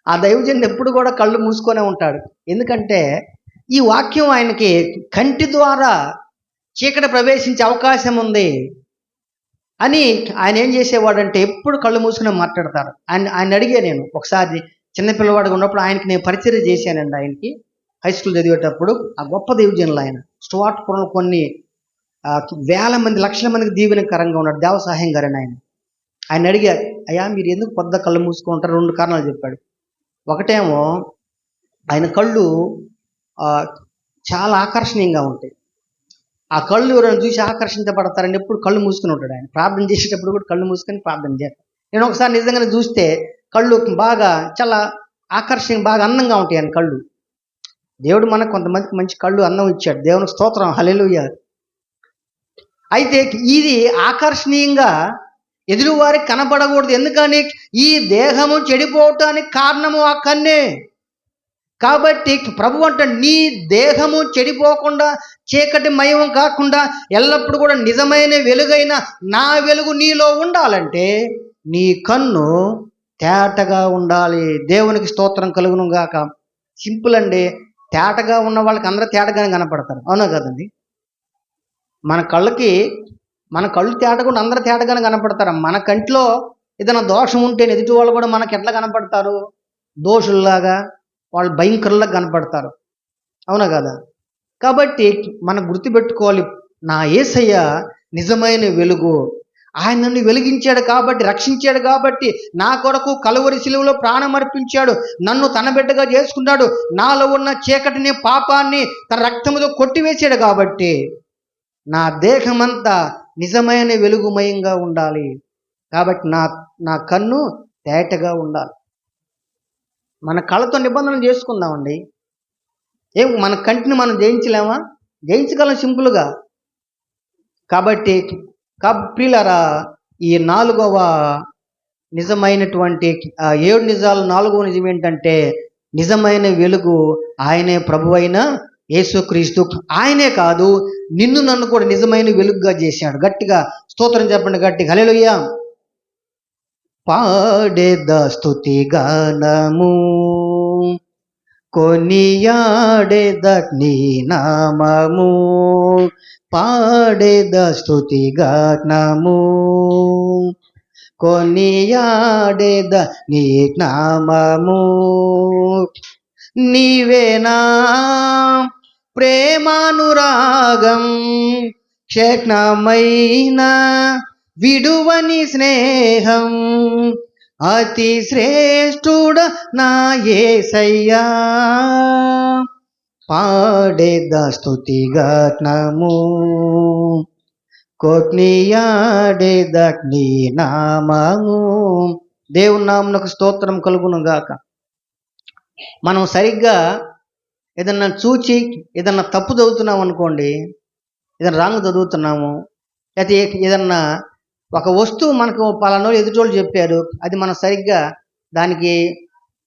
ఆ దైవజనుడు ఎప్పుడు కూడా కళ్ళు మూసుకొనే ఉంటాడు. ఎందుకంటే ఈ వాక్యం ఆయనకి కంటి ద్వారా చీకటి ప్రవేశించే అవకాశం ఉంది అని ఆయన ఏం చేసేవాడంటే ఎప్పుడు కళ్ళు మూసుకుని మాట్లాడతారు. ఆయన అడిగే, నేను ఒకసారి చిన్నపిల్లవాడిగా ఉన్నప్పుడు ఆయనకి నేను పరిచర్య చేశానండి. ఆయనకి హై స్కూల్ చదివేటప్పుడు ఆ గొప్ప దైవజనులు ఆయన స్టువర్ట్పురంలో కొన్ని వేల మంది, లక్షల మందికి దీవెనకరంగా ఉన్నాడు దేవసాయం గారని. ఆయన అడిగా, అయ్యా మీరు ఎందుకు పొద్దు కళ్ళు మూసుకుంటారు? 2 కారణాలు చెప్పాడు. ఒకటేమో ఆయన కళ్ళు చాలా ఆకర్షణీయంగా ఉంటాయి. ఆ కళ్ళు ఎవరైనా చూసి ఆకర్షించబడతారని ఎప్పుడు కళ్ళు మూసుకుని ఉంటాడు. ఆయన ప్రార్థన చేసేటప్పుడు కూడా కళ్ళు మూసుకొని ప్రార్థన చేస్తాడు. నేను ఒకసారి నిజంగానే చూస్తే కళ్ళు బాగా చాలా ఆకర్షణీయంగా, బాగా అందంగా ఉంటాయి ఆయన కళ్ళు. దేవుడు మనకు కొంతమందికి మంచి కళ్ళు అందం ఇచ్చాడు. దేవునికి స్తోత్రం, హల్లెలూయా. అయితే ఇది ఆకర్షణీయంగా ఎదురువారికి కనపడకూడదు. ఎందుకని? ఈ దేహము చెడిపోవటానికి కారణము ఆ కన్నే. కాబట్టి ప్రభు అంటే నీ దేహము చెడిపోకుండా చీకటి మయం కాకుండా ఎల్లప్పుడూ కూడా నిజమైన వెలుగైన నా వెలుగు నీలో ఉండాలంటే నీ కన్ను తేటగా ఉండాలి. దేవునికి స్తోత్రం కలుగును గాక. సింపుల్ అండి. తేటగా ఉన్న వాళ్ళకి అందరూ తేటగానే కనపడతారు, అవునా కదండి? మన కళ్ళు తేటగా అందరూ తేటగానే కనపడతారు. మన కంటిలో ఏదైనా దోషం ఉంటే ఎదుటి వాళ్ళు కూడా మనకి ఎట్లా కనపడతారు? దోషుల్లాగా, వాళ్ళు భయంకరులాగా కనపడతారు, అవునా కదా? కాబట్టి మనం గుర్తుపెట్టుకోవాలి, నా యేసయ్య నిజమైన వెలుగు. ఆయన నన్ను వెలిగించాడు కాబట్టి, రక్షించాడు కాబట్టి, నా కొరకు కలువరి శిలువలో ప్రాణం అర్పించాడు, నన్ను తన బిడ్డగా చేసుకున్నాడు, నాలో ఉన్న చీకటిని పాపాన్ని తన రక్తముతో కొట్టివేశాడు. కాబట్టి నా దేహమంతా నిజమైన వెలుగుమయంగా ఉండాలి. కాబట్టి నా కన్ను తేటగా ఉండాలి. మన కళ్ళతో నిబంధన చేసుకుందామండి. మన కంటిని మనం జయించలేమా? జయించగలం సింపుల్గా. కాబట్టి ప్రియులారా, ఈ 4వ నిజమైనటువంటి 7 నిజాలు 4వ నిజం ఏంటంటే నిజమైన వెలుగు ఆయనే, ప్రభువైన యేసుక్రీస్తు. ఆయనే కాదు, నిన్ను నన్ను కూడా నిజమైన వెలుగుగా చేశాడు. గట్టిగా స్తోత్రం చెప్పండి, గట్టిగా హల్లెలూయా. పాడేద స్తుతి గానము, కొనియాడేద నీ నామము, పాడేద స్తుతి గానము, కొనియాడేద నీ నామము. నీవేనా ప్రేమానురాగం, క్షేత్రమైన విడువని స్నేహం, అతి శ్రేష్ఠుడ నా యేసయ్యా. పాడేద స్తుతి గానము, కొనియాడేద నీ నామము. దేవుని నామమునకు స్తోత్రం కలుగును గాక. మనం సరిగ్గా ఏదన్నా చూచి ఏదన్నా తప్పు చదువుతున్నాం అనుకోండి, ఏదైనా రాంగ్ చదువుతున్నాము, అయితే ఏదన్నా ఒక వస్తువు మనకు పలానోళ్ళు ఎదుటోళ్ళు చెప్పారు, అది మనం సరిగ్గా దానికి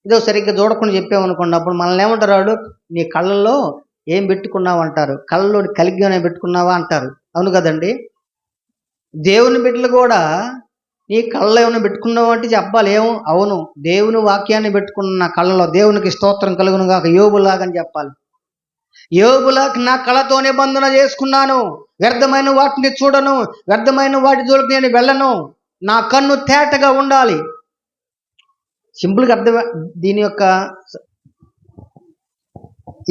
ఏదో సరిగ్గా చూడకుండా చెప్పామనుకోండి, అప్పుడు మనల్ని ఏమంటారు వాళ్ళు? నీ కళ్ళల్లో ఏం పెట్టుకున్నావు అంటారు. కళ్ళలో కలిగ్గానే పెట్టుకున్నావా అంటారు, అవును కదండి? దేవుని బిడ్డలు కూడా నీ కళ్ళలో ఏమైనా పెట్టుకున్నావు అంటే చెప్పాలి. అవును, దేవుని వాక్యాన్ని పెట్టుకున్న కళ్ళలో. దేవునికి స్తోత్రం కలుగును గాక. యోబులాగని చెప్పాలి. యోబులాగా నా కళతో నిబంధన చేసుకున్నాను, వ్యర్థమైన వాటిని చూడను, వ్యర్థమైన వాటి జోలికి నేను వెళ్ళను, నా కన్ను తేటగా ఉండాలి. సింపుల్గా అర్థం. దీని యొక్క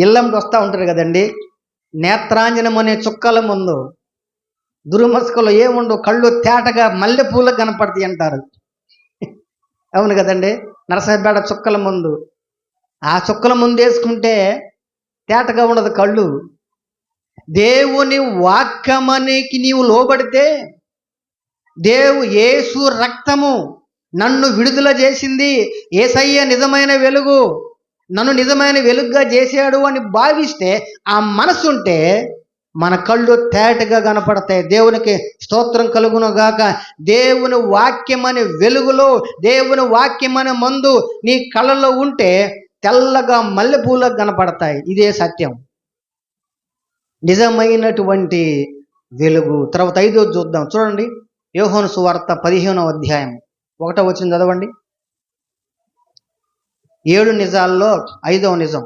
ఇల్లంకి వస్తూ ఉంటారు కదండి, నేత్రాంజనం అనే చుక్కల ముందు దుర్మస్కలో ఏముండవు, కళ్ళు తేటగా మల్లెపూలకు కనపడతాయి అంటారు, అవును కదండి? నరసపేట చుక్కల ముందు, ఆ చుక్కల ముందు వేసుకుంటే తేటగా ఉండదు కళ్ళు. దేవుని వాక్యమనికి నీవు లోబడితే, యేసు రక్తము నన్ను విడుదల చేసింది, యేసయ్య నిజమైన వెలుగు, నన్ను నిజమైన వెలుగుగా చేశాడు అని భావిస్తే, ఆ మనసు ఉంటే మన కళ్ళు తేటగా కనపడతాయి. దేవునికి స్తోత్రం కలుగును గాక. దేవుని వాక్యమనే వెలుగులో, దేవుని వాక్యమనే మందు నీ కళ్ళలో ఉంటే తెల్లగా మల్లెపూలకు కనపడతాయి. ఇదే సత్యం, నిజమైనటువంటి వెలుగు. తర్వాత 5వ చూద్దాం, చూడండి. యోహాను సువార్త 15వ అధ్యాయం 1వ వచనం చదవండి. 7 నిజాల్లో 5వ నిజం.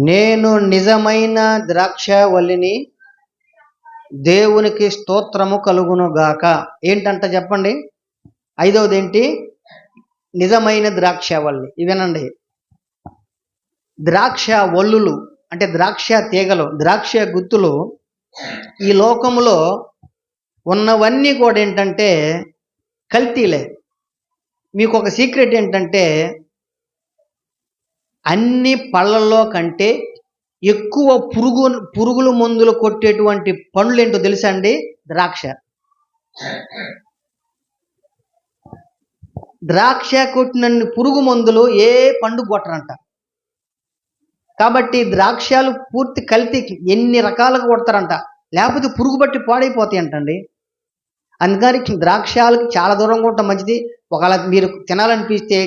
నేను నిజమైన ద్రాక్షవల్లిని, దేవునికి స్తోత్రము కలుగును గాక. ఏంటంట చెప్పండి? 5వది ఏంటి? నిజమైన ద్రాక్షవల్లి. ఇవేనండి, ద్రాక్ష వల్లులు అంటే ద్రాక్ష తీగలు, ద్రాక్ష గుత్తులు. ఈ లోకంలో ఉన్నవన్నీ కూడా ఏంటంటే కల్తీలే. మీకు ఒక సీక్రెట్ ఏంటంటే, అన్ని పళ్ళల్లో కంటే ఎక్కువ పురుగుల మందులు కొట్టేటువంటి పండ్లు ఏంటో తెలుసా అండి? ద్రాక్ష. ద్రాక్ష కొట్టినన్ని పురుగు మందులు ఏ పండు కొట్టరంట. కాబట్టి ద్రాక్షలు పూర్తి కల్తీకి ఎన్ని రకాలుగా కొడతారంట, లేకపోతే పురుగు బట్టి పాడైపోతాయి అంటండి. అందుకని ద్రాక్షాలకి చాలా దూరంగా ఉండటం మంచిది. ఒకవేళ మీరు తినాలనిపిస్తే